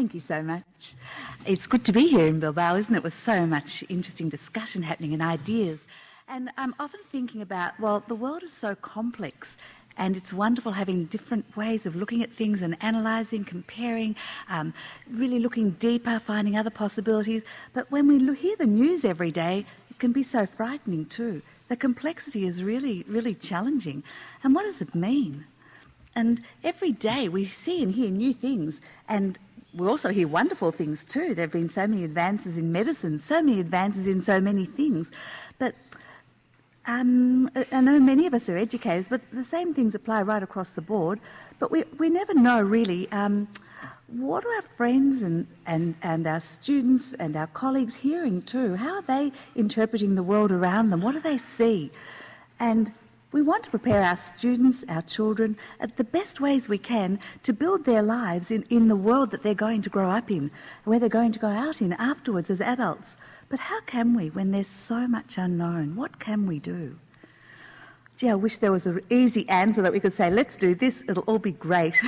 Thank you so much. It's good to be here in Bilbao, isn't it, with so much interesting discussion happening and ideas. And I'm often thinking about, well, the world is so complex and it's wonderful having different ways of looking at things and analysing, comparing, really looking deeper, finding other possibilities. But when we hear the news every day, it can be so frightening too. The complexity is really, really challenging. And what does it mean? And every day we see and hear new things, and we also hear wonderful things too. There have been so many advances in medicine, so many advances in so many things. But I know many of us are educators, but the same things apply right across the board. But we never know really what are our friends and our students and our colleagues hearing too? How are they interpreting the world around them? What do they see? And we want to prepare our students, our children, at the best ways we can to build their lives in the world that they're going to grow up in, where they're going to go out in afterwards as adults. But how can we when there's so much unknown? What can we do? Gee, I wish there was an easy answer that we could say, let's do this, it'll all be great.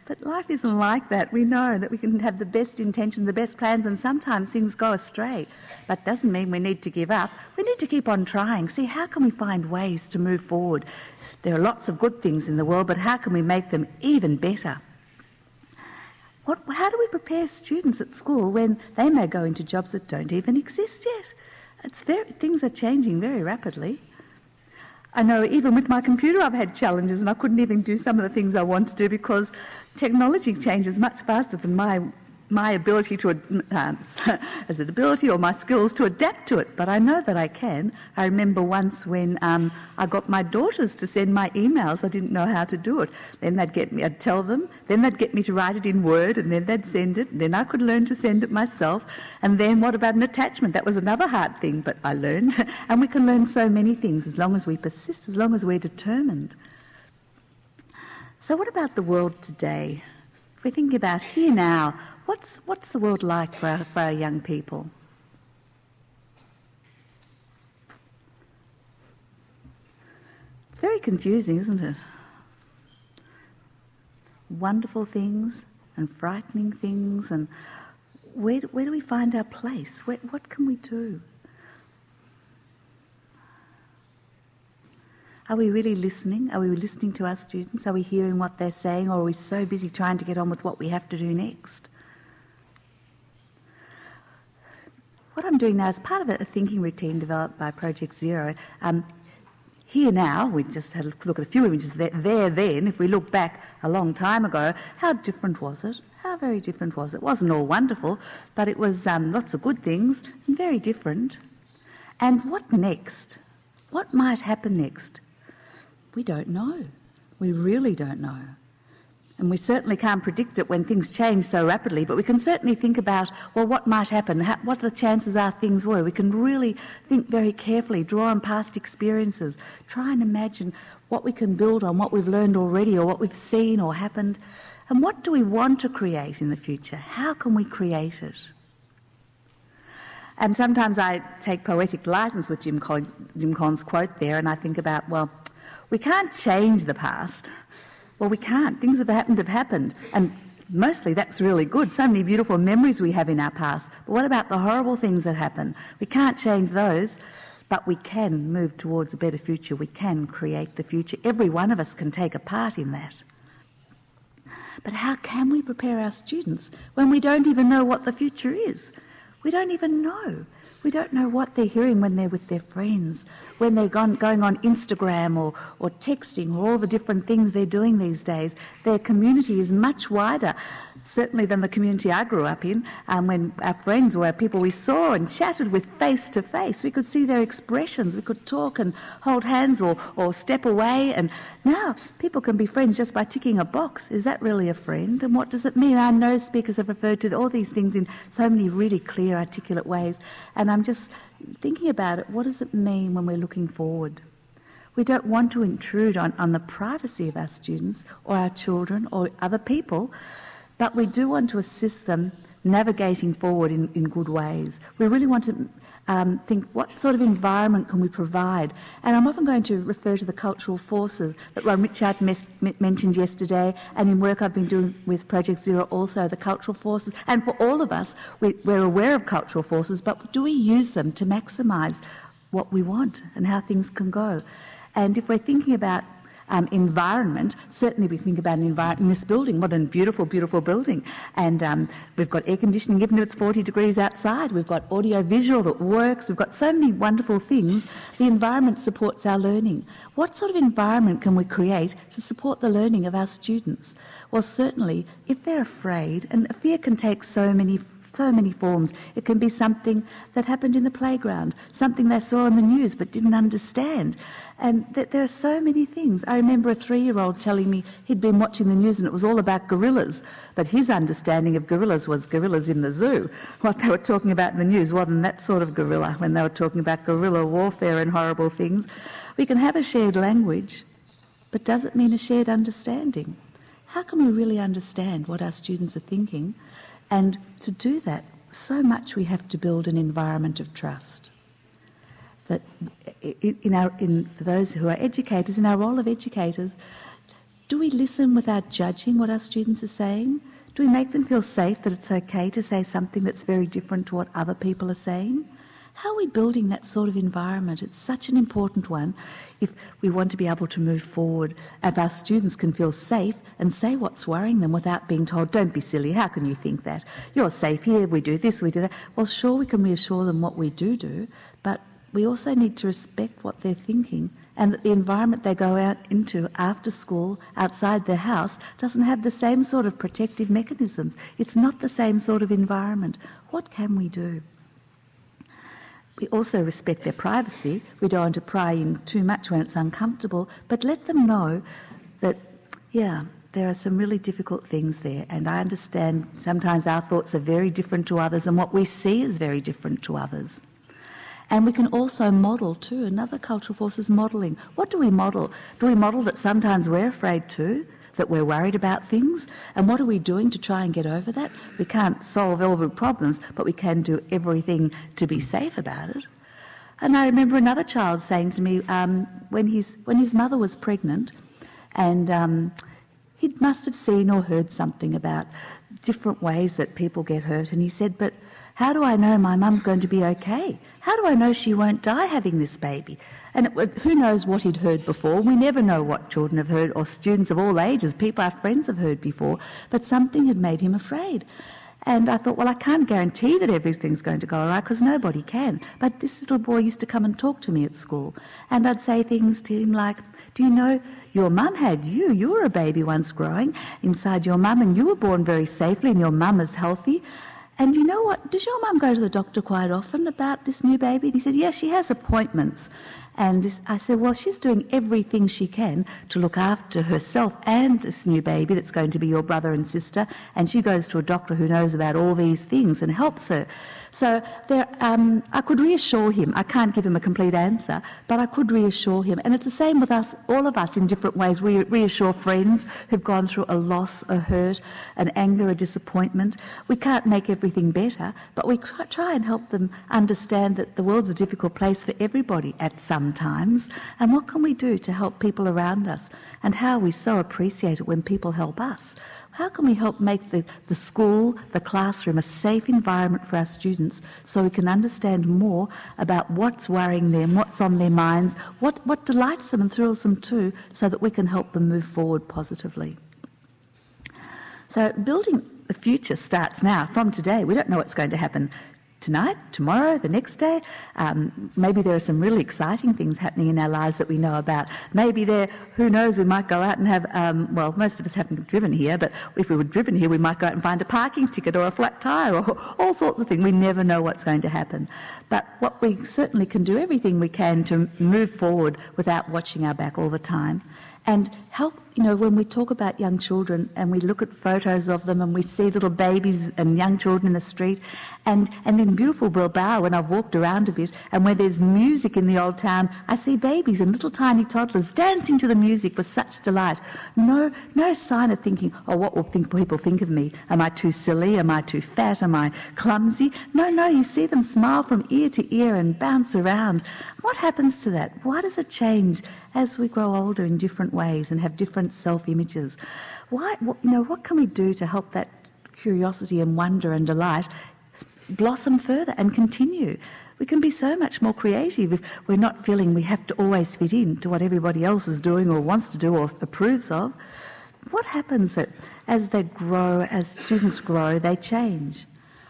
But life isn't like that. We know that we can have the best intentions, the best plans, and sometimes things go astray. But doesn't mean we need to give up. We need to keep on trying. See, how can we find ways to move forward? There are lots of good things in the world, but how can we make them even better? How do we prepare students at school when they may go into jobs that don't even exist yet? Things are changing very rapidly. I know even with my computer I've had challenges and I couldn't even do some of the things I want to do because technology changes much faster than my ability to, as an ability or my skills to adapt to it. But I know that I can. I remember once when I got my daughters to send my emails, I didn't know how to do it. Then I'd tell them, then they'd get me to write it in Word and then they'd send it. Then I could learn to send it myself. And then what about an attachment? That was another hard thing, but I learned. And we can learn so many things as long as we persist, as long as we're determined. So what about the world today? If we think about here now, what's the world like for our young people? It's very confusing, isn't it? Wonderful things and frightening things, and where do we find our place? What can we do? Are we really listening? Are we listening to our students? Are we hearing what they're saying, or are we so busy trying to get on with what we have to do next? What I'm doing now is part of a thinking routine developed by Project Zero. Here now, we just had a look at a few images there then. If we look back a long time ago, how different was it? How very different was it? It wasn't all wonderful, but it was lots of good things and very different. And what next? What might happen next? We don't know. We really don't know. And we certainly can't predict it when things change so rapidly, but we can certainly think about, well, what might happen, what the chances are things were. We can really think very carefully, draw on past experiences, try and imagine what we can build on, what we've learned already or what we've seen or happened. And what do we want to create in the future? How can we create it? And sometimes I take poetic license with Jim Collins' quote there, and I think about, well, we can't change the past. Well, we can't. Things have happened. And mostly that's really good. So many beautiful memories we have in our past. But what about the horrible things that happen? We can't change those, but we can move towards a better future. We can create the future. Every one of us can take a part in that. But how can we prepare our students when we don't even know what the future is? We don't even know. We don't know what they're hearing when they're with their friends, when they're going on Instagram or texting or all the different things they're doing these days. Their community is much wider, certainly than the community I grew up in, when our friends were people we saw and chatted with face to face. We could see their expressions. We could talk and hold hands or step away. And now people can be friends just by ticking a box. Is that really a friend? And what does it mean? I know speakers have referred to all these things in so many really clear, articulate ways. And I'm just thinking about it. What does it mean when we're looking forward? We don't want to intrude on the privacy of our students or our children or other people, but we do want to assist them navigating forward in good ways. We really want to think, what sort of environment can we provide? And I'm often going to refer to the cultural forces that Ron Richard mentioned yesterday, and in work I've been doing with Project Zero also, the cultural forces. And for all of us, we're aware of cultural forces, but do we use them to maximise what we want and how things can go? And if we're thinking about environment, certainly we think about an environment in this building. What a beautiful, beautiful building. And we've got air conditioning even if it's 40 degrees outside. We've got audio visual that works. We've got so many wonderful things. The environment supports our learning. What sort of environment can we create to support the learning of our students? Well, certainly, if they're afraid, and fear can take so many forms. It can be something that happened in the playground, something they saw on the news but didn't understand. And there are so many things. I remember a 3-year-old telling me he'd been watching the news and it was all about gorillas, but his understanding of gorillas was gorillas in the zoo. What they were talking about in the news wasn't that sort of gorilla when they were talking about guerrilla warfare and horrible things. We can have a shared language, but does it mean a shared understanding? How can we really understand what our students are thinking? And to do that, so much we have to build an environment of trust. That for those who are educators, in our role of educators, do we listen without judging what our students are saying? Do we make them feel safe that it's okay to say something that's very different to what other people are saying? How are we building that sort of environment? It's such an important one if we want to be able to move forward, if our students can feel safe and say what's worrying them without being told, don't be silly, how can you think that? You're safe here, we do this, we do that. Well, sure, we can reassure them what we do, but we also need to respect what they're thinking, and that the environment they go out into after school, outside their house, doesn't have the same sort of protective mechanisms. It's not the same sort of environment. What can we do? We also respect their privacy. We don't want to pry in too much when it's uncomfortable, but let them know that, yeah, there are some really difficult things there, and I understand sometimes our thoughts are very different to others and what we see is very different to others. And we can also model too. Another cultural force is modelling. What do we model? Do we model that sometimes we're afraid too, that we're worried about things? And what are we doing to try and get over that? We can't solve all the problems, but we can do everything to be safe about it. And I remember another child saying to me when his mother was pregnant, and he must have seen or heard something about different ways that people get hurt, and he said, but how do I know my mum's going to be okay? How do I know she won't die having this baby? And who knows what he'd heard before? We never know what children have heard, or students of all ages, people our friends have heard before, but something had made him afraid. And I thought, well, I can't guarantee that everything's going to go all right, because nobody can. But this little boy used to come and talk to me at school, and I'd say things to him like, do you know, your mum had you. You were a baby once growing inside your mum, and you were born very safely, and your mum is healthy. And you know what, does your mum go to the doctor quite often about this new baby? And he said, yes, she has appointments. And I said, well, she's doing everything she can to look after herself and this new baby that's going to be your brother and sister, and she goes to a doctor who knows about all these things and helps her. So I could reassure him. I can't give him a complete answer, but I could reassure him. And it's the same with us, all of us in different ways. We reassure friends who've gone through a loss, a hurt, an anger, a disappointment. We can't make everything better, but we try and help them understand that the world's a difficult place for everybody at some times, and what can we do to help people around us, and how we so appreciate it when people help us. How can we help make the school, the classroom, a safe environment for our students so we can understand more about what's worrying them, what's on their minds, what delights them and thrills them too, so that we can help them move forward positively. So building the future starts now, from today. We don't know what's going to happen tonight, tomorrow, the next day. Maybe there are some really exciting things happening in our lives that we know about. Maybe who knows, we might go out and have, well, most of us haven't driven here, but if we were driven here, we might go out and find a parking ticket or a flat tyre or all sorts of things. We never know what's going to happen. But what we certainly can do, everything we can to move forward without watching our back all the time, and help you know, when we talk about young children and we look at photos of them and we see little babies and young children in the street, and in beautiful Bilbao, when I've walked around a bit, and where there's music in the old town, I see babies and little tiny toddlers dancing to the music with such delight. No sign of thinking, oh, what will people think of me? Am I too silly? Am I too fat? Am I clumsy? No, you see them smile from ear to ear and bounce around. What happens to that? Why does it change as we grow older in different ways and have different self-images? What can we do to help that curiosity and wonder and delight blossom further and continue? We can be so much more creative if we're not feeling we have to always fit in to what everybody else is doing or wants to do or approves of. What happens that as they grow, as students grow, they change?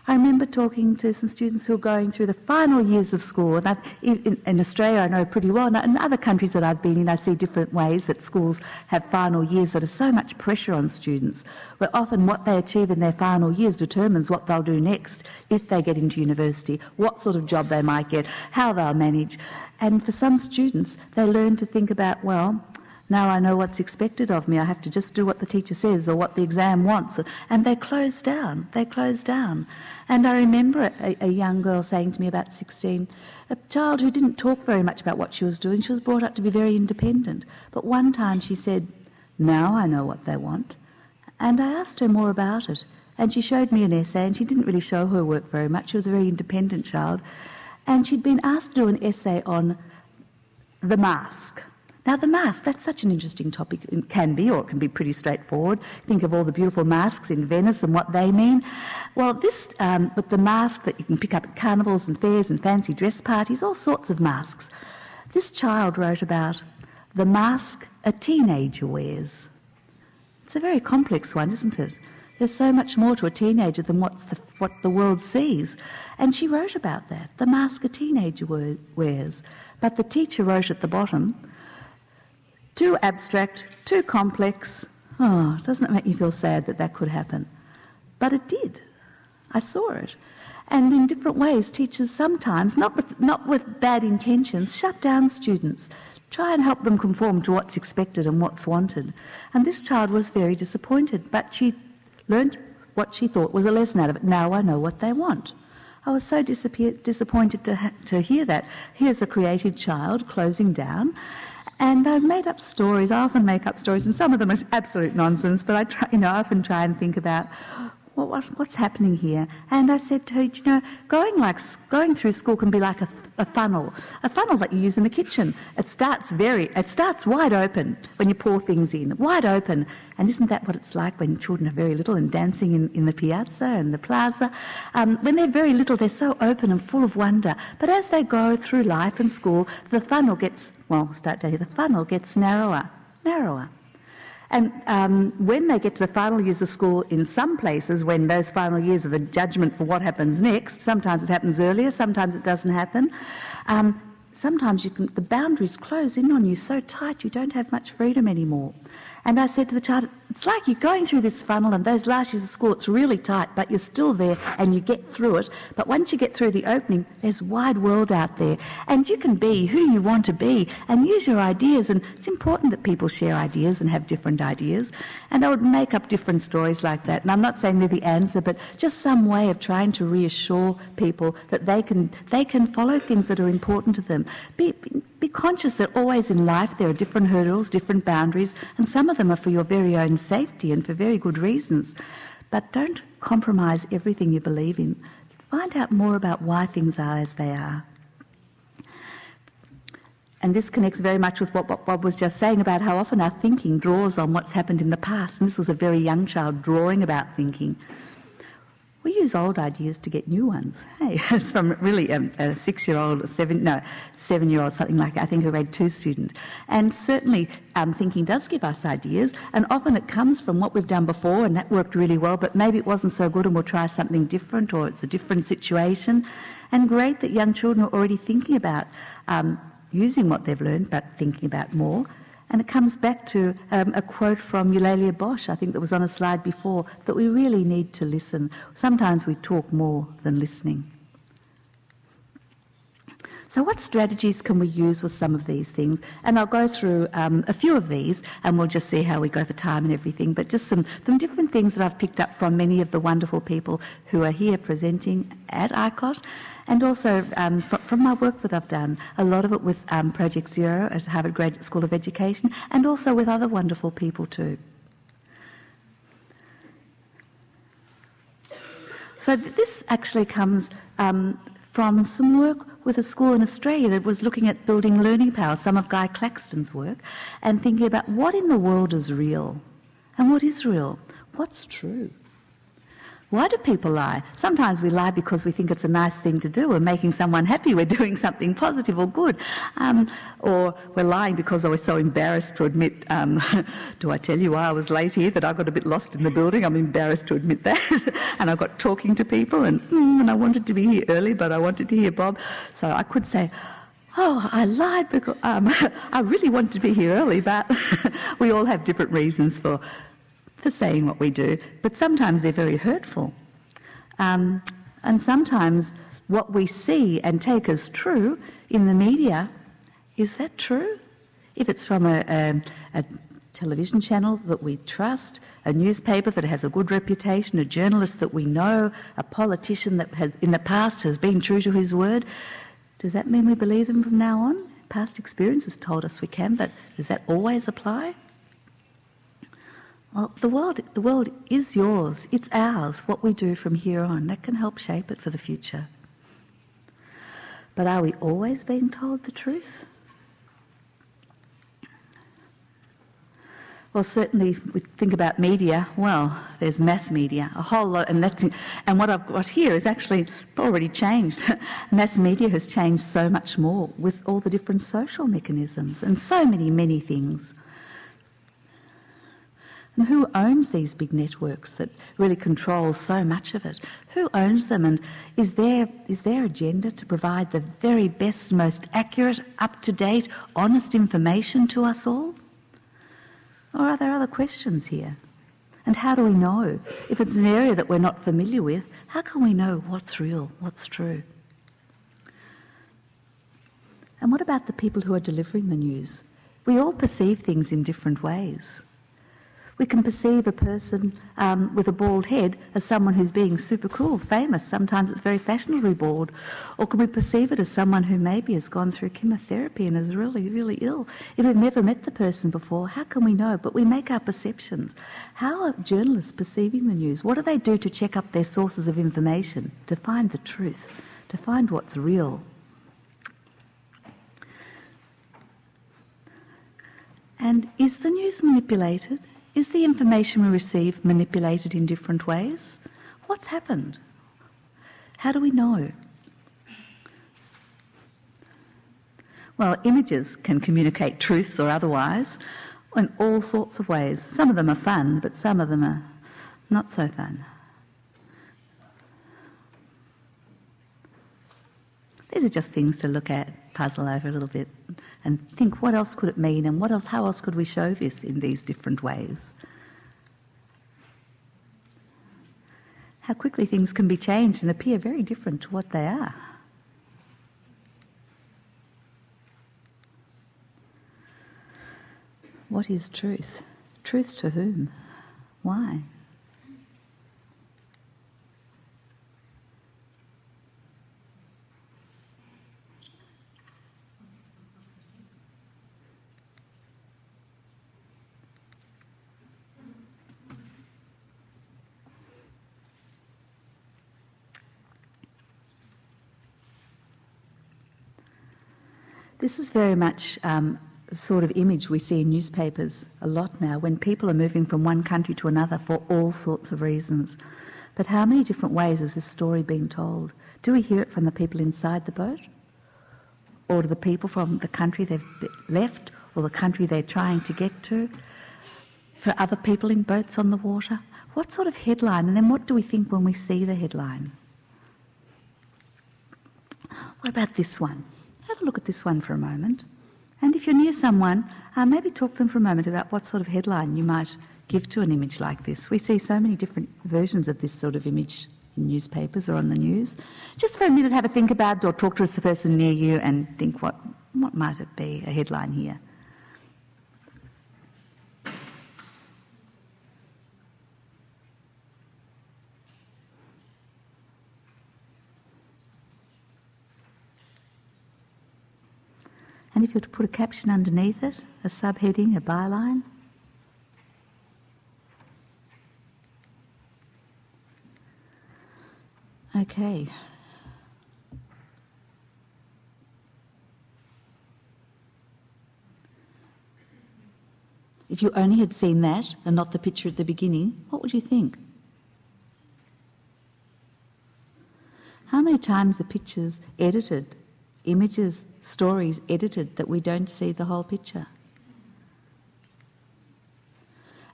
I remember talking to some students who are going through the final years of school, and in Australia I know pretty well, and in other countries that I've been in I see different ways that schools have final years that are so much pressure on students, where often what they achieve in their final years determines what they'll do next if they get into university, what sort of job they might get, how they'll manage. And for some students, they learn to think about, well, now I know what's expected of me. I have to just do what the teacher says or what the exam wants. And they close down. And I remember a young girl saying to me about 16, a child who didn't talk very much about what she was doing. She was brought up to be very independent. But one time she said, now I know what they want. And I asked her more about it. And she showed me an essay, and she didn't really show her work very much. She was a very independent child. And she'd been asked to do an essay on the mask. Now, the mask, that's such an interesting topic. It can be, or it can be pretty straightforward. Think of all the beautiful masks in Venice and what they mean. Well, but the mask that you can pick up at carnivals and fairs and fancy dress parties, all sorts of masks. This child wrote about the mask a teenager wears. It's a very complex one, isn't it? There's so much more to a teenager than what the world sees. And she wrote about that, the mask a teenager wears. But the teacher wrote at the bottom, too abstract, too complex. Oh, doesn't it make you feel sad that that could happen? But it did. I saw it. And in different ways, teachers sometimes, not with bad intentions, shut down students, try and help them conform to what's expected and what's wanted. And this child was very disappointed, but she learnt what she thought was a lesson out of it. Now I know what they want. I was so disappointed to hear that. Here's a creative child closing down. And I've made up stories. I often make up stories, and some of them are absolute nonsense, but I often try and think about what's happening here. And I said to her, going through school can be like a funnel that you use in the kitchen. It starts wide open when you pour things in, wide open. And isn't that what it's like when children are very little and dancing in the piazza and the plaza? When they're very little, they're so open and full of wonder. But as they go through life and school, the funnel gets narrower. And when they get to the final years of school, in some places, when those final years are the judgment for what happens next, sometimes it happens earlier, sometimes it doesn't happen, sometimes the boundaries close in on you so tight you don't have much freedom anymore. And I said to the child, it's like you're going through this funnel, and those last years of school, it's really tight, but you're still there and you get through it. But once you get through the opening, there's a wide world out there. And you can be who you want to be and use your ideas. And it's important that people share ideas and have different ideas. And I would make up different stories like that. And I'm not saying they're the answer, but just some way of trying to reassure people that they can follow things that are important to them. Be conscious that always in life there are different hurdles, different boundaries, and some of them are for your very own safety and for very good reasons. But don't compromise everything you believe in. Find out more about why things are as they are. And this connects very much with what Bob was just saying about how often our thinking draws on what's happened in the past. And this was a very young child drawing about thinking. We use old ideas to get new ones. Hey, it's from really a 6-year-old, 7-year-old, something like that. I think a grade 2 student. And certainly thinking does give us ideas, and often it comes from what we've done before, and that worked really well, but maybe it wasn't so good and we'll try something different, or it's a different situation. And great that young children are already thinking about using what they've learned, but thinking about more. And it comes back to a quote from Eulalia Bosch, I think that was on a slide before, that we really need to listen. Sometimes we talk more than listening. So what strategies can we use with some of these things? And I'll go through a few of these and we'll just see how we go for time and everything, but just some different things that I've picked up from many of the wonderful people who are here presenting at ICOT, and also from my work that I've done, a lot of it with Project Zero at Harvard Graduate School of Education, and also with other wonderful people too. So this actually comes from some work with a school in Australia that was looking at building learning power, some of Guy Claxton's work, and thinking about what in the world is real and what is real, what's true. Why do people lie? Sometimes we lie because we think it's a nice thing to do. We're making someone happy. We're doing something positive or good. Or we're lying because we're so embarrassed to admit, do I tell you why I was late here, that I got a bit lost in the building? I'm embarrassed to admit that. And I got talking to people and I wanted to be here early, but I wanted to hear Bob. So I could say, oh, I lied because I really wanted to be here early, but we all have different reasons for saying what we do, but sometimes they're very hurtful. And sometimes what we see and take as true in the media, is that true? If it's from a television channel that we trust, a newspaper that has a good reputation, a journalist that we know, a politician that has, in the past has been true to his word, does that mean we believe them from now on? Past experience has told us we can, but does that always apply? Well, the world is yours. It's ours, what we do from here on. That can help shape it for the future. But are we always being told the truth? Well, certainly, if we think about media, well, there's mass media, a whole lot, and what I've got here is actually already changed. Mass media has changed so much more with all the different social mechanisms and so many things. And who owns these big networks that really control so much of it? Who owns them, and is their agenda to provide the very best, most accurate, up-to-date, honest information to us all? Or are there other questions here? And how do we know? If it's an area that we're not familiar with, how can we know what's real, what's true? And what about the people who are delivering the news? We all perceive things in different ways. We can perceive a person with a bald head as someone who's being super cool, famous. Sometimes it's very fashionably bald. Or can we perceive it as someone who maybe has gone through chemotherapy and is really ill? If we've never met the person before, how can we know? But we make our perceptions. How are journalists perceiving the news? What do they do to check up their sources of information, to find the truth, to find what's real? And is the news manipulated? Is the information we receive manipulated in different ways? What's happened? How do we know? Well, images can communicate truths or otherwise in all sorts of ways. Some of them are fun, but some of them are not so fun. These are just things to look at, puzzle over a little bit, and think, what else could it mean, and how else could we show this in these different ways? How quickly things can be changed and appear very different to what they are. What is truth? Truth to whom? Why? This is very much the sort of image we see in newspapers a lot now, when people are moving from one country to another for all sorts of reasons. But how many different ways is this story being told? Do we hear it from the people inside the boat? Or to the people from the country they've left, or the country they're trying to get to? For other people in boats on the water? What sort of headline? And then what do we think when we see the headline? What about this one? Have a look at this one for a moment. And if you're near someone, maybe talk to them for a moment about what sort of headline you might give to an image like this. We see so many different versions of this sort of image in newspapers or on the news. Just for a minute, have a think about it, or talk to the person near you and think, what might it be, a headline here? And if you were to put a caption underneath it, a subheading, a byline. Okay. If you only had seen that and not the picture at the beginning, what would you think? How many times are pictures edited, images, stories edited, that we don't see the whole picture?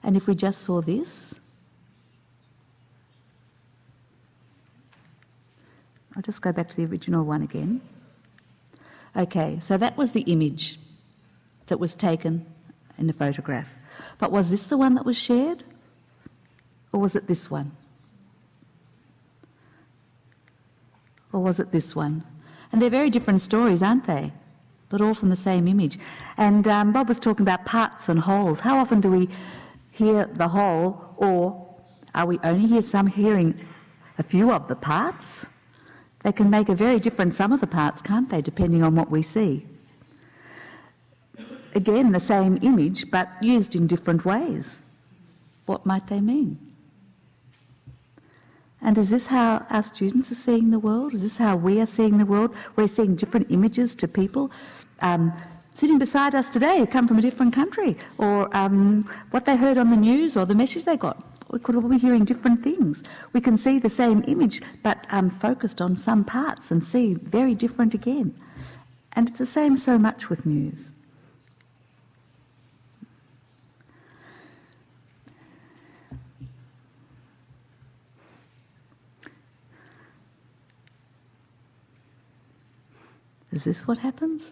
And if we just saw this, I'll just go back to the original one again. Okay, so that was the image that was taken in the photograph. But was this the one that was shared? Or was it this one? Or was it this one? And they're very different stories, aren't they? But all from the same image. And Bob was talking about parts and wholes. How often do we hear the whole, or are we only hearing a few of the parts? They can make a very different sum of the parts, can't they, depending on what we see? Again, the same image, but used in different ways. What might they mean? And is this how our students are seeing the world? Is this how we are seeing the world? We're seeing different images to people sitting beside us today who come from a different country, or what they heard on the news, or the message they got. We could all be hearing different things. We can see the same image, but focused on some parts, and see very different again. And it's the same so much with news. Is this what happens?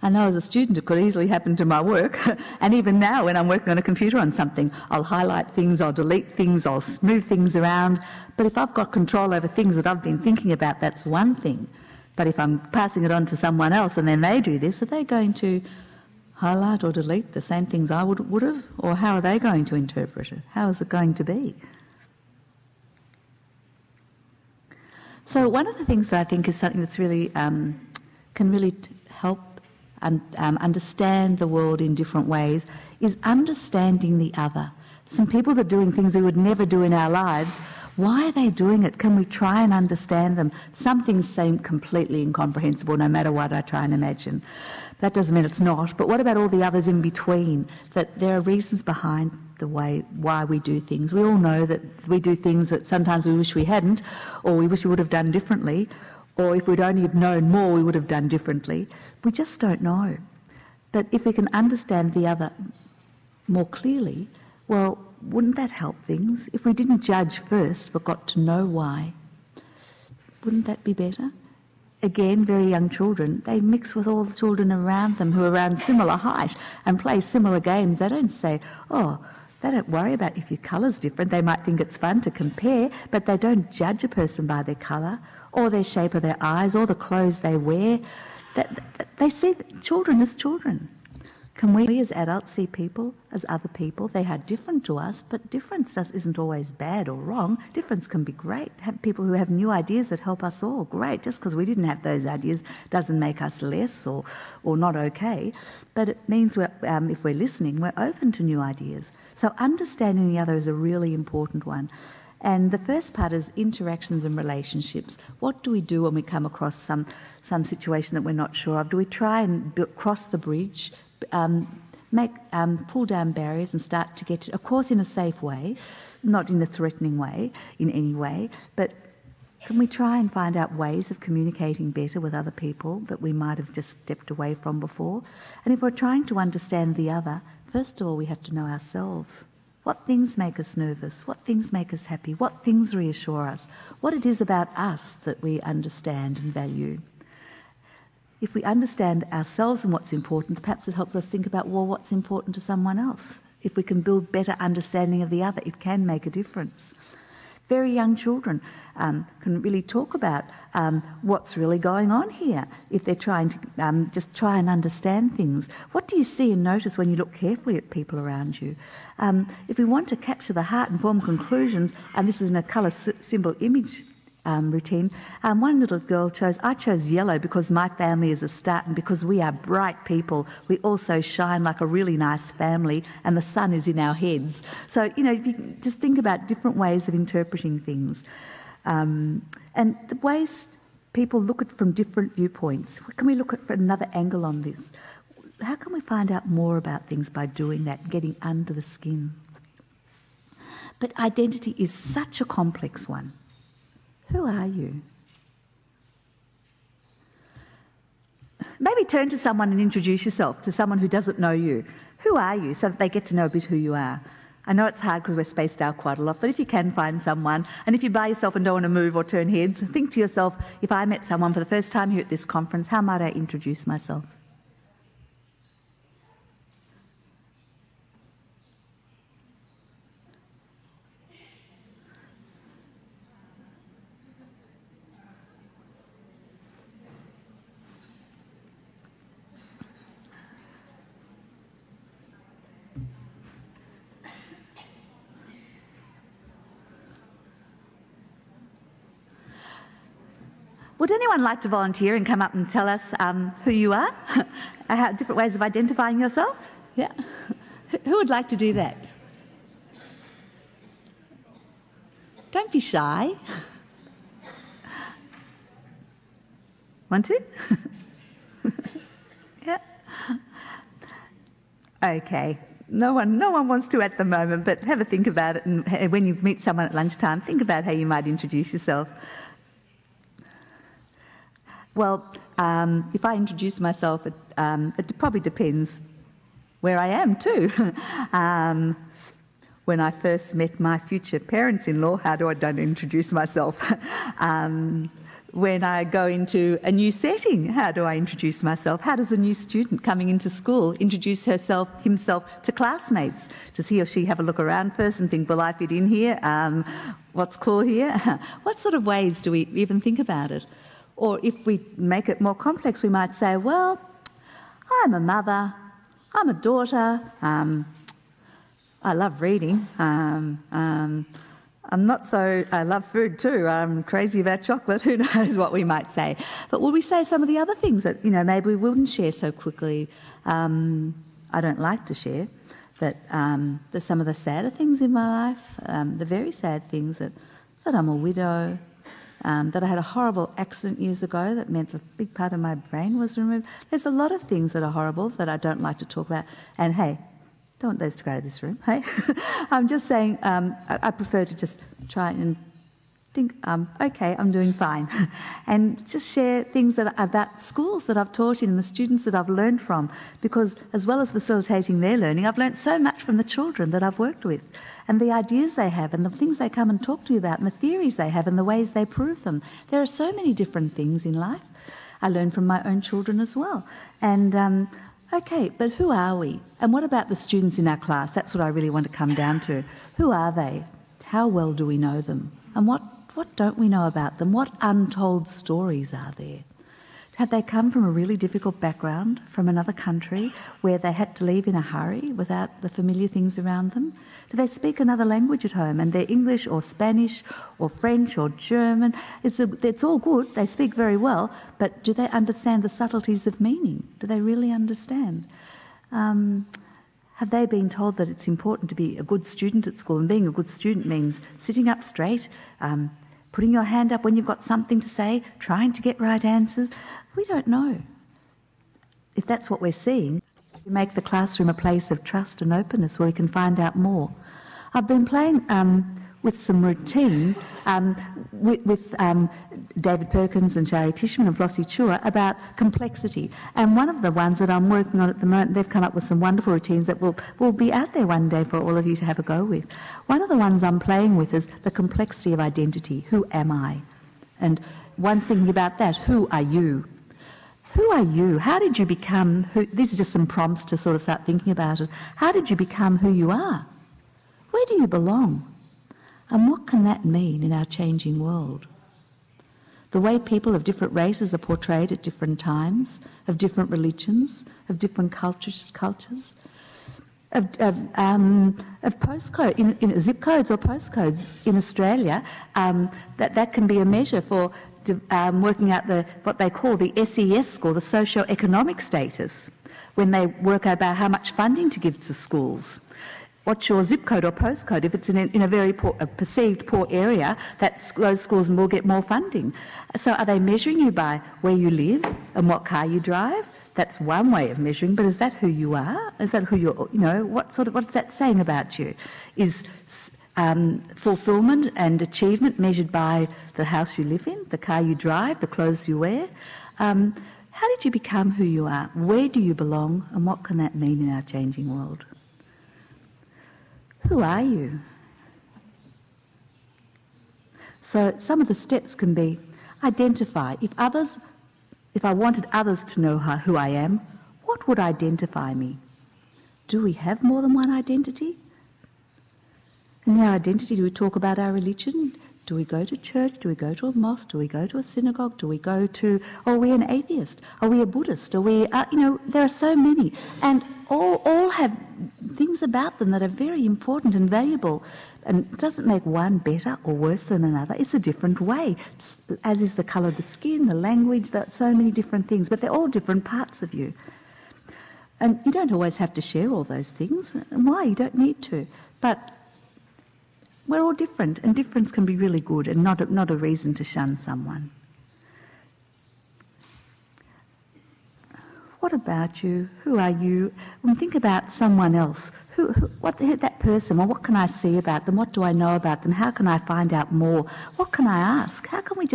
I know as a student it could easily happen to my work, and even now when I'm working on a computer on something, I'll highlight things, I'll delete things, I'll move things around. But if I've got control over things that I've been thinking about, that's one thing. But if I'm passing it on to someone else and then they do this, are they going to highlight or delete the same things I would have? Or how are they going to interpret it? How is it going to be? So one of the things that I think is something that's really can really help understand the world in different ways is understanding the other. Some people that are doing things we would never do in our lives, why are they doing it? Can we try and understand them? Some things seem completely incomprehensible no matter what I try and imagine. That doesn't mean it's not, but what about all the others in between? That there are reasons behind the way why we do things. We all know that we do things that sometimes we wish we hadn't, or we wish we would have done differently, or if we'd only have known more, we would have done differently. We just don't know. But if we can understand the other more clearly, well, wouldn't that help things? If we didn't judge first but got to know why, wouldn't that be better? Again, very young children, they mix with all the children around them who are around similar height and play similar games. They don't say, oh, they don't worry about if your colour's different. They might think it's fun to compare, but they don't judge a person by their colour or their shape of their eyes or the clothes they wear. They see children as children. Can we as adults see people as other people? They are different to us, but difference isn't always bad or wrong. Difference can be great. Have people who have new ideas that help us all, great. Just because we didn't have those ideas doesn't make us less or not okay. But it means if we're listening, we're open to new ideas. So understanding the other is a really important one. And the first part is interactions and relationships. What do we do when we come across some situation that we're not sure of? Do we try and cross the bridge, pull down barriers and start to get, of course in a safe way, not in a threatening way in any way, but can we try and find out ways of communicating better with other people that we might have just stepped away from before? And if we're trying to understand the other, first of all we have to know ourselves. What things make us nervous? What things make us happy? What things reassure us? What it is about us that we understand and value. If we understand ourselves and what's important, perhaps it helps us think about, well, what's important to someone else. If we can build better understanding of the other, it can make a difference. Very young children can really talk about what's really going on here if they're trying to just try and understand things. What do you see and notice when you look carefully at people around you? If we want to capture the heart and form conclusions, and this is in a colour symbol image routine, one little girl I chose yellow because my family is a start and because we are bright people. We also shine like a really nice family and the sun is in our heads. So, you just think about different ways of interpreting things. And the ways people look at from different viewpoints. Can we look at from another angle on this? How can we find out more about things by doing that, getting under the skin? But identity is such a complex one. Who are you? Maybe turn to someone and introduce yourself to someone who doesn't know you. Who are you, so that they get to know a bit who you are. I know it's hard because we're spaced out quite a lot, but if you can find someone, and if you're by yourself and don't want to move or turn heads, think to yourself, if I met someone for the first time here at this conference, how might I introduce myself? Would anyone like to volunteer and come up and tell us who you are? Different ways of identifying yourself? Yeah. Who would like to do that? Don't be shy. Want to? Yeah. Okay. No one wants to at the moment, but have a think about it, and when you meet someone at lunchtime, think about how you might introduce yourself. Well, if I introduce myself, it probably depends where I am too. When I first met my future parents-in-law, how do I don't introduce myself? When I go into a new setting, how do I introduce myself? How does a new student coming into school introduce himself to classmates? Does he or she have a look around first and think, will I fit in here? What's cool here? What sort of ways do we even think about it? Or if we make it more complex, we might say, well, I'm a mother, I'm a daughter, I love reading, I love food too, I'm crazy about chocolate, who knows what we might say. But will we say some of the other things that, maybe we wouldn't share so quickly? I don't like to share, but there's some of the sadder things in my life, the very sad things that I'm a widow, that I had a horrible accident years ago that meant a big part of my brain was removed. There's a lot of things that are horrible that I don't like to talk about. And hey, don't want those to go out of this room, hey? I'm just saying I prefer to just try and think, okay, I'm doing fine. And just share things about schools that I've taught in and the students that I've learned from, because as well as facilitating their learning, I've learned so much from the children that I've worked with and the ideas they have and the things they come and talk to you about and the theories they have and the ways they prove them. There are so many different things in life. I learn from my own children as well. And okay, but who are we? And what about the students in our class? That's what I really want to come down to. Who are they? How well do we know them? And what don't we know about them? What untold stories are there? Have they come from a really difficult background, from another country, where they had to leave in a hurry without the familiar things around them? Do they speak another language at home, and they're English or Spanish or French or German? It's all good, they speak very well, but do they understand the subtleties of meaning? Do they really understand? Have they been told that it's important to be a good student at school, and being a good student means sitting up straight, putting your hand up when you've got something to say, trying to get right answers? We don't know. If that's what we're seeing, we make the classroom a place of trust and openness where we can find out more. I've been playing with some routines with David Perkins and Shari Tishman and Flossie Chua about complexity. And one of the ones that I'm working on at the moment, they've come up with some wonderful routines that will be out there one day for all of you to have a go with. One of the ones I'm playing with is the complexity of identity. Who am I? And one's thinking about that. Who are you? Who are you? How did you become who? These are just some prompts to sort of start thinking about it. How did you become who you are? Where do you belong? And what can that mean in our changing world? The way people of different races are portrayed at different times, of different religions, of different cultures, of postcode, in zip codes or postcodes in Australia, that can be a measure for working out what they call the SES score, the socio-economic status, when they work out about how much funding to give to schools. What's your zip code or postcode? If it's in a very perceived poor area, those schools will get more funding. So are they measuring you by where you live and what car you drive? That's one way of measuring, but is that who you are? Is that who you're, what's that saying about you? Is fulfilment and achievement measured by the house you live in, the car you drive, the clothes you wear? How did you become who you are? Where do you belong? And what can that mean in our changing world? Who are you? So some of the steps can be identify. If I wanted others to know who I am, what would identify me? Do we have more than one identity? And in our identity, do we talk about our religion? Do we go to church? Do we go to a mosque? Do we go to a synagogue? Are we an atheist? Are we a Buddhist? Are we, there are so many. And all have things about them that are very important and valuable. And it doesn't make one better or worse than another. It's a different way, as is the colour of the skin, the language, so many different things. But they're all different parts of you. And you don't always have to share all those things. And why? You don't need to. But we're all different, and difference can be really good and not a reason to shun someone. What about you? Who are you? When think about someone else, that person, or what can I see about them? What do I know about them? How can I find out more? What can I ask? How can we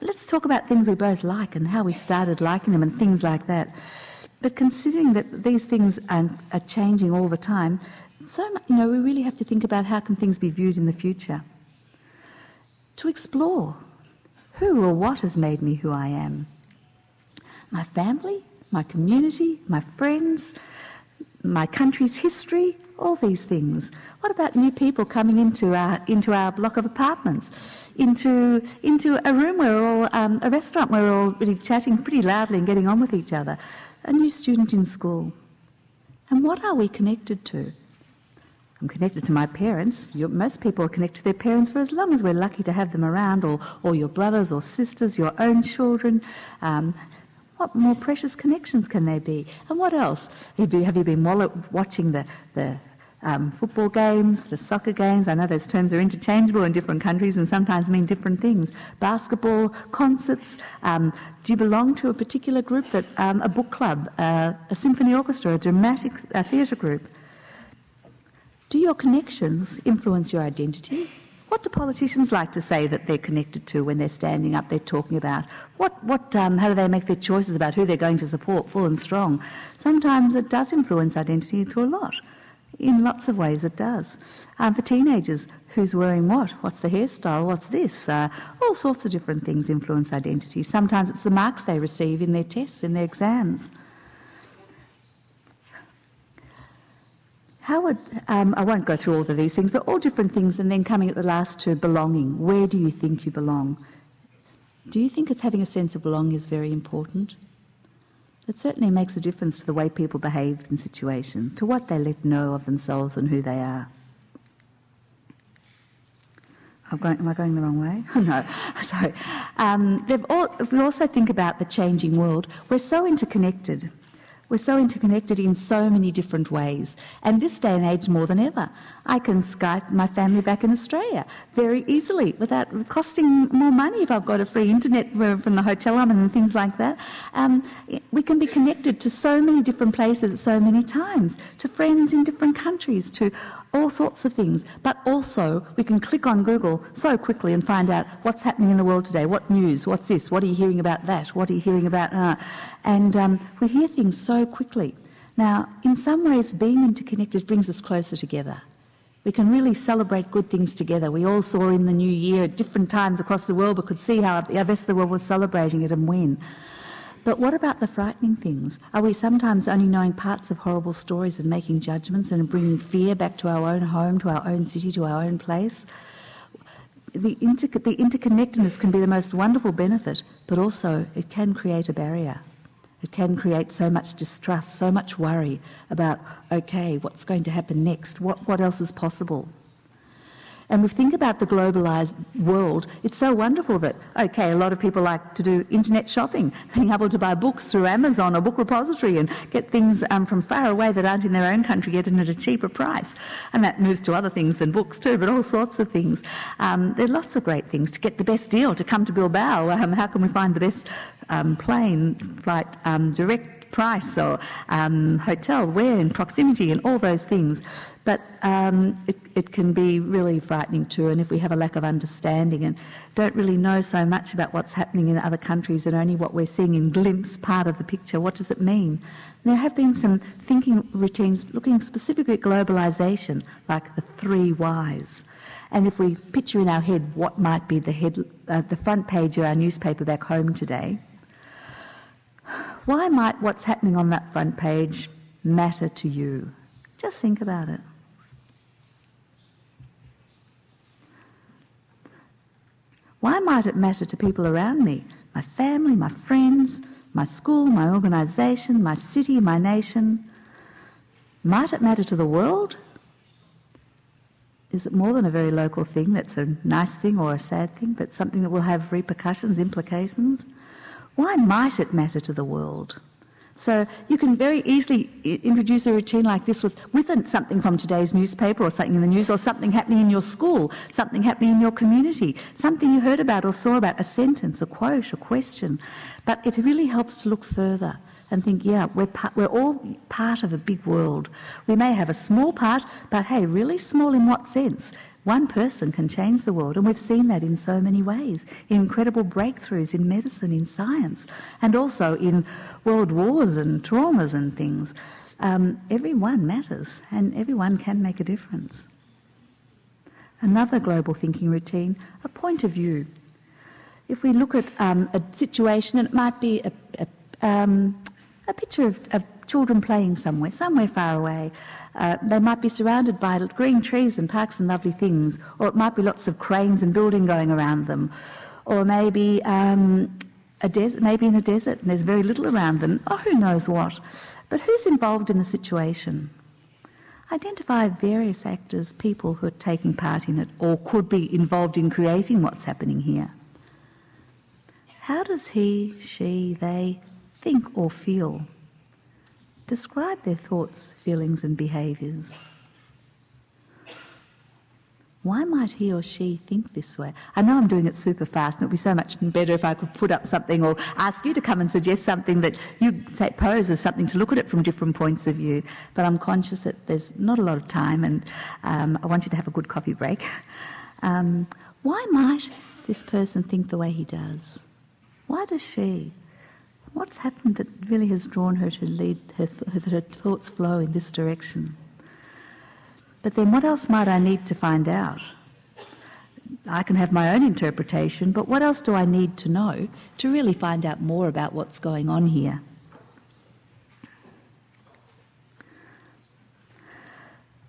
let's talk about things we both like and how we started liking them and things like that. But considering that these things are changing all the time, so much, we really have to think about how can things be viewed in the future. To explore who or what has made me who I am. My family, my community, my friends, my country's history, all these things. What about new people coming into our block of apartments, into a room where we're all, a restaurant where we're all really chatting pretty loudly and getting on with each other, a new student in school. And what are we connected to? I'm connected to my parents. Most people are connected to their parents for as long as we're lucky to have them around, or your brothers or sisters, your own children. What more precious connections can there be? And what else? Have you been watching the football games, the soccer games? I know those terms are interchangeable in different countries and sometimes mean different things. Basketball, concerts. Do you belong to a particular group, a book club, a symphony orchestra, a dramatic theatre group? Do your connections influence your identity? What do politicians like to say that they're connected to when they're standing up, they're talking about? How do they make their choices about who they're going to support, full and strong? Sometimes it does influence identity to a lot. In lots of ways it does. For teenagers, who's wearing what? What's the hairstyle? What's this? All sorts of different things influence identity. Sometimes it's the marks they receive in their tests, in their exams. I won't go through all of these things, but all different things, and then coming at the last two, belonging. Where do you think you belong? Do you think having a sense of belonging is very important? It certainly makes a difference to the way people behave in situations, to what they let know of themselves and who they are. Am I going the wrong way? Oh, no, sorry. If we also think about the changing world, we're so interconnected. We're so interconnected in so many different ways, and this day and age more than ever. I can Skype my family back in Australia very easily without costing more money if I've got a free internet from the hotel I'm in and things like that. We can be connected to so many different places at so many times, to friends in different countries, to all sorts of things. But also we can click on Google so quickly and find out what's happening in the world today, what news, what's this, what are you hearing about that, what are you hearing about... And we hear things so quickly. Now, in some ways, being interconnected brings us closer together. We can really celebrate good things together. We all saw in the new year at different times across the world, but could see how the rest of the world was celebrating it and when. But what about the frightening things? Are we sometimes only knowing parts of horrible stories and making judgments and bringing fear back to our own home, to our own city, to our own place? the interconnectedness can be the most wonderful benefit, but also it can create a barrier. It can create so much distrust, so much worry about, okay, what's going to happen next? What else is possible? And we think about the globalised world, it's so wonderful that, okay, a lot of people like to do internet shopping, being able to buy books through Amazon or Book Repository and get things from far away that aren't in their own country, get them at a cheaper price. And that moves to other things than books too, but all sorts of things. There are lots of great things. To get the best deal, to come to Bilbao, how can we find the best plane flight direct price or hotel, where in proximity and all those things. But it can be really frightening too, and if we have a lack of understanding and don't really know so much about what's happening in other countries and only what we're seeing in glimpse part of the picture, what does it mean? There have been some thinking routines looking specifically at globalisation, like the 3 Ys. And if we picture in our head what might be the front page of our newspaper back home today, why might what's happening on that front page matter to you? Just think about it. Why might it matter to people around me? My family, my friends, my school, my organisation, my city, my nation. Might it matter to the world? Is it more than a very local thing that's a nice thing or a sad thing, but something that will have repercussions, implications? Why might it matter to the world? So you can very easily introduce a routine like this with something from today's newspaper or something in the news or something happening in your school, something happening in your community, something you heard about or saw about, a sentence, a quote, a question. But it really helps to look further and think, yeah, we're all part of a big world. We may have a small part, but hey, really small in what sense? One person can change the world, and we've seen that in so many ways, incredible breakthroughs in medicine, in science, and also in world wars and traumas and things. Everyone matters, and everyone can make a difference. Another global thinking routine, a point of view. If we look at a situation, and it might be a picture of children playing somewhere far away. They might be surrounded by green trees and parks and lovely things, or it might be lots of cranes and building going around them, or maybe maybe in a desert and there's very little around them, or who knows what. But who's involved in the situation? Identify various actors, people who are taking part in it or could be involved in creating what's happening here. How does he, she, they think or feel? Describe their thoughts, feelings and behaviours. Why might he or she think this way? I know I'm doing it super fast, and it would be so much better if I could put up something or ask you to come and suggest something that you pose as something to look at it from different points of view. But I'm conscious that there's not a lot of time, and I want you to have a good coffee break. Why might this person think the way he does? Why does she? What's happened that really has drawn her to lead her thoughts flow in this direction? But then what else might I need to find out? I can have my own interpretation, but what else do I need to know to really find out more about what's going on here?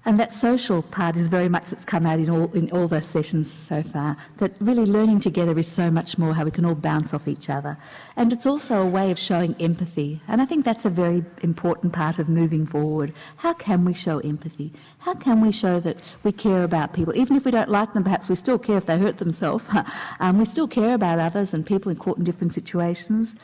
And that social part is very much that's come out in all those sessions so far, that really learning together is so much more how we can all bounce off each other. And it's also a way of showing empathy. And I think that's a very important part of moving forward. How can we show empathy? How can we show that we care about people? Even if we don't like them, perhaps we still care if they hurt themselves. We still care about others and people caught in different situations.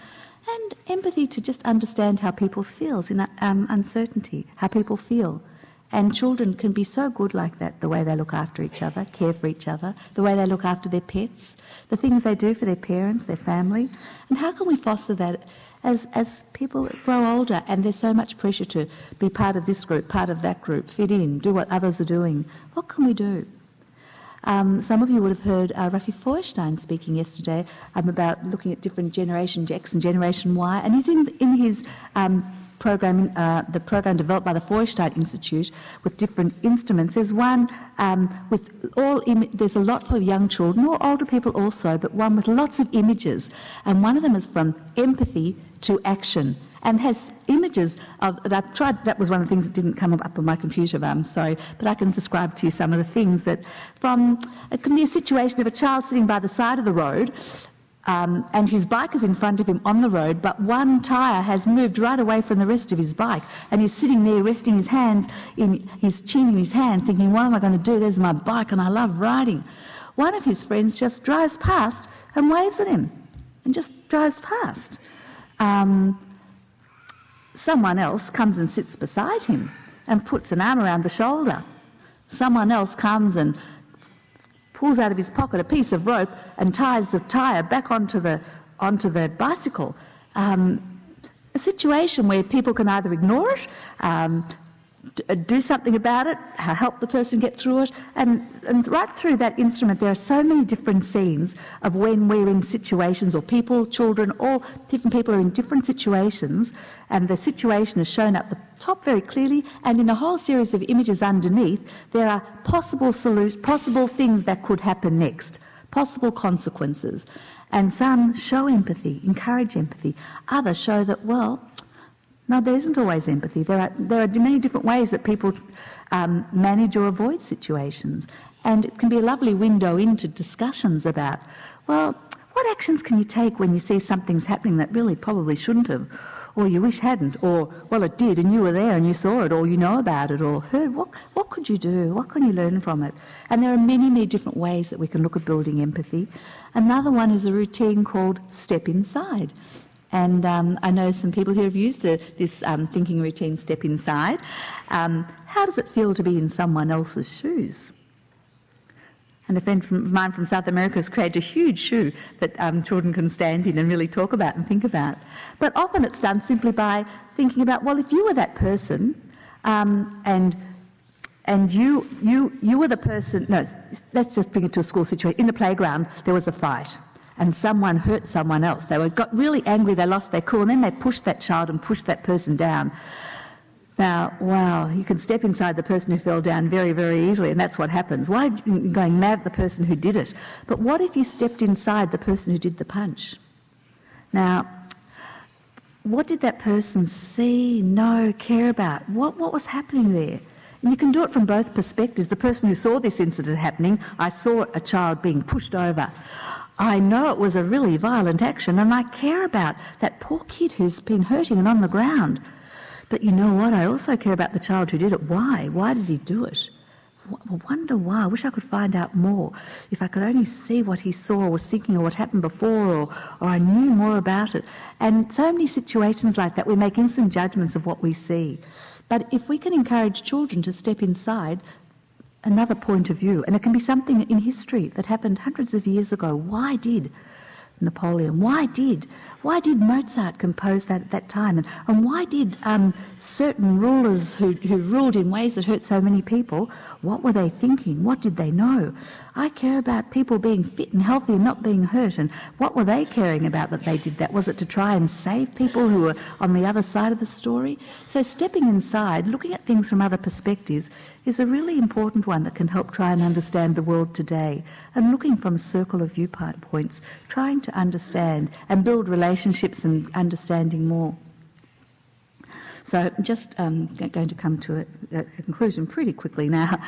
And empathy to just understand how people feel in uncertainty, how people feel. And children can be so good like that, the way they look after each other, care for each other, the way they look after their pets, the things they do for their parents, their family. And how can we foster that as people grow older and there's so much pressure to be part of this group, part of that group, fit in, do what others are doing? What can we do? Some of you would have heard Rafi Feuerstein speaking yesterday about looking at different Generation X and Generation Y, and he's in his program, the program developed by the Feuerstein Institute with different instruments. There's one there's a lot for young children, or older people also, but one with lots of images. And one of them is from empathy to action, and has images images that I tried. That was one of the things that didn't come up on my computer, sorry, but I can describe to you some of the things that it can be a situation of a child sitting by the side of the road, and his bike is in front of him on the road, but one tyre has moved right away from the rest of his bike, and he's sitting there resting his hands in his chin in his hand, thinking, what am I going to do? There's my bike and I love riding. One of his friends just drives past and waves at him and just drives past. Someone else comes and sits beside him and puts an arm around the shoulder. Someone else comes and pulls out of his pocket a piece of rope and ties the tyre back onto the bicycle. A situation where people can either ignore it, do something about it, help the person get through it, and right through that instrument there are so many different scenes of when we're in situations, or people, children, all different people are in different situations, and the situation is shown up the top very clearly, and in a whole series of images underneath there are possible things that could happen next, possible consequences, and some show empathy, encourage empathy, others show that, well, no, there isn't always empathy. There are many different ways that people manage or avoid situations, and it can be a lovely window into discussions about, well, what actions can you take when you see something's happening that really probably shouldn't have, or you wish hadn't, or, well, it did and you were there and you saw it, or you know about it, or heard. What could you do? What can you learn from it? And there are many, many different ways that we can look at building empathy. Another one is a routine called Step Inside. And I know some people who have used this thinking routine, Step Inside. How does it feel to be in someone else's shoes? And a friend of mine from South America has created a huge shoe that children can stand in and really talk about and think about. But often it's done simply by thinking about, well, if you were that person and you were the person... No, let's just bring it to a school situation. In the playground, there was a fight, and someone hurt someone else. They got really angry, they lost their cool, and then they pushed that child and pushed that person down. Now, wow, you can step inside the person who fell down very, very easily, and that's what happens. Why are you going mad at the person who did it? But what if you stepped inside the person who did the punch? Now, what did that person see, know, care about? What was happening there? And you can do it from both perspectives. The person who saw this incident happening, I saw a child being pushed over. I know it was a really violent action, and I care about that poor kid who's been hurting and on the ground. But you know what? I also care about the child who did it. Why? Why did he do it? I wonder why. I wish I could find out more. If I could only see what he saw or was thinking, or what happened before, or I knew more about it. And so many situations like that, we make instant judgments of what we see. But if we can encourage children to step inside another point of view, and it can be something in history that happened hundreds of years ago. Why did Napoleon, why did Mozart compose that at that time? And why did certain rulers who ruled in ways that hurt so many people, what were they thinking? What did they know? I care about people being fit and healthy and not being hurt, and what were they caring about that they did that? Was it to try and save people who were on the other side of the story? So stepping inside, looking at things from other perspectives, is a really important one that can help try and understand the world today, and looking from a circle of viewpoints, trying to understand and build relationships and understanding more. So just going to come to a conclusion pretty quickly now.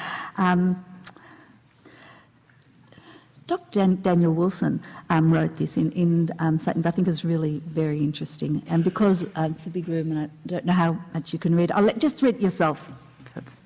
Dr. Daniel Wilson wrote this in something that I think is really very interesting. And because it's a big room and I don't know how much you can read, just read it yourself. Oops.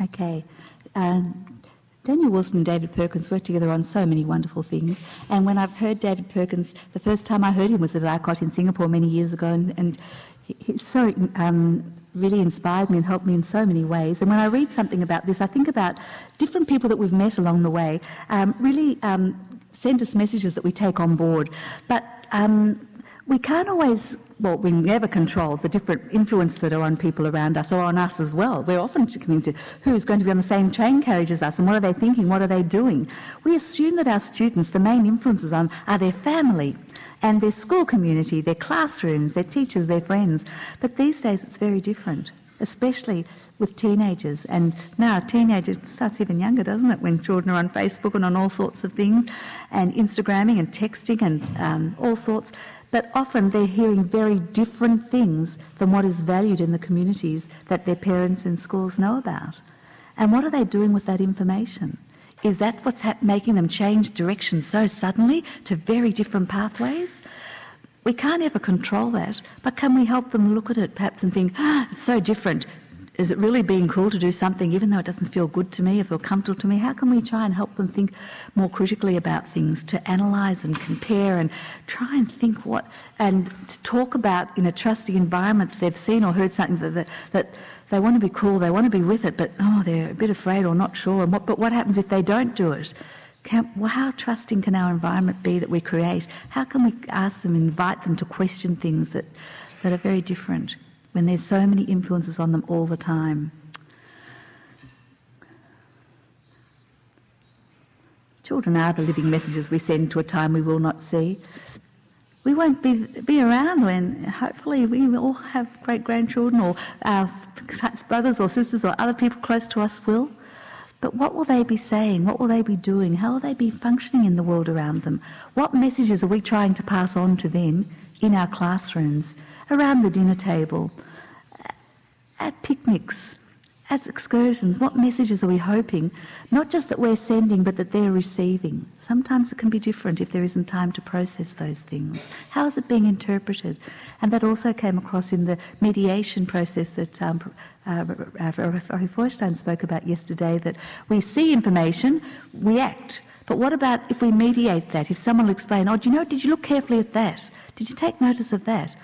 Okay. Daniel Wilson and David Perkins worked together on so many wonderful things. And when I've heard David Perkins, the first time I heard him was at ICOT in Singapore many years ago, and he so really inspired me and helped me in so many ways. And when I read something about this, I think about different people that we've met along the way, really send us messages that we take on board. But We can't always, well, we never control the different influence that are on people around us or on us as well. We're often coming to who's going to be on the same train carriage as us and what are they thinking, what are they doing. We assume that our students, the main influences on are their family and their school community, their classrooms, their teachers, their friends. But these days it's very different, especially with teenagers. And now teenagers, it starts even younger, doesn't it, when children are on Facebook and on all sorts of things, and Instagramming and texting and all sorts. But often they're hearing very different things than what is valued in the communities that their parents and schools know about. And what are they doing with that information? Is that what's making them change direction so suddenly to very different pathways? We can't ever control that, but can we help them look at it perhaps and think, it's so different. Is it really being cool to do something even though it doesn't feel good to me or feel comfortable to me? How can we try and help them think more critically about things, to analyse and compare and try and think and to talk about in a trusting environment that they've seen or heard something that they want to be cool, they want to be with it, but they're a bit afraid or not sure. But what happens if they don't do it? How trusting can our environment be that we create? How can we ask them, invite them to question things that are very different when there's so many influences on them all the time? Children are the living messages we send to a time we will not see. We won't be around when hopefully we all have great-grandchildren or our brothers or sisters or other people close to us will. But what will they be saying? What will they be doing? How will they be functioning in the world around them? What messages are we trying to pass on to them in our classrooms, around the dinner table, at picnics, at excursions? What messages are we hoping, not just that we're sending, but that they're receiving? Sometimes it can be different if there isn't time to process those things. How is it being interpreted? And that also came across in the mediation process that Rory Feuerstein spoke about yesterday, that we see information, we act. But what about if we mediate that? If someone will explain, did you look carefully at that? Did you take notice of that?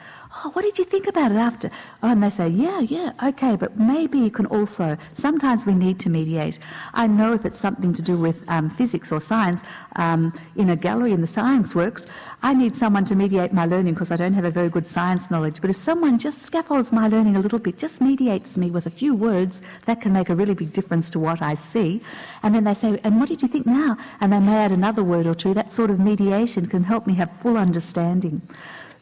What did you think about it after? And they say, yeah, okay, but maybe you can also, sometimes we need to mediate. I know if it's something to do with physics or science, in a gallery in the science works, I need someone to mediate my learning because I don't have a very good science knowledge. But if someone just scaffolds my learning a little bit, just mediates me with a few words, that can make a really big difference to what I see. And then they say, and what did you think now? And they may add another word or two. That sort of mediation can help me have full understanding.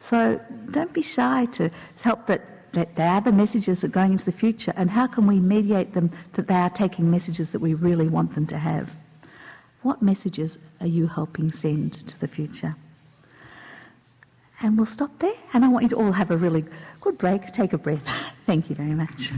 So don't be shy to help that they are the messages that are going into the future, and how can we mediate them that they are taking messages that we really want them to have? What messages are you helping send to the future? And we'll stop there, and I want you to all have a really good break. Take a breath. Thank you very much.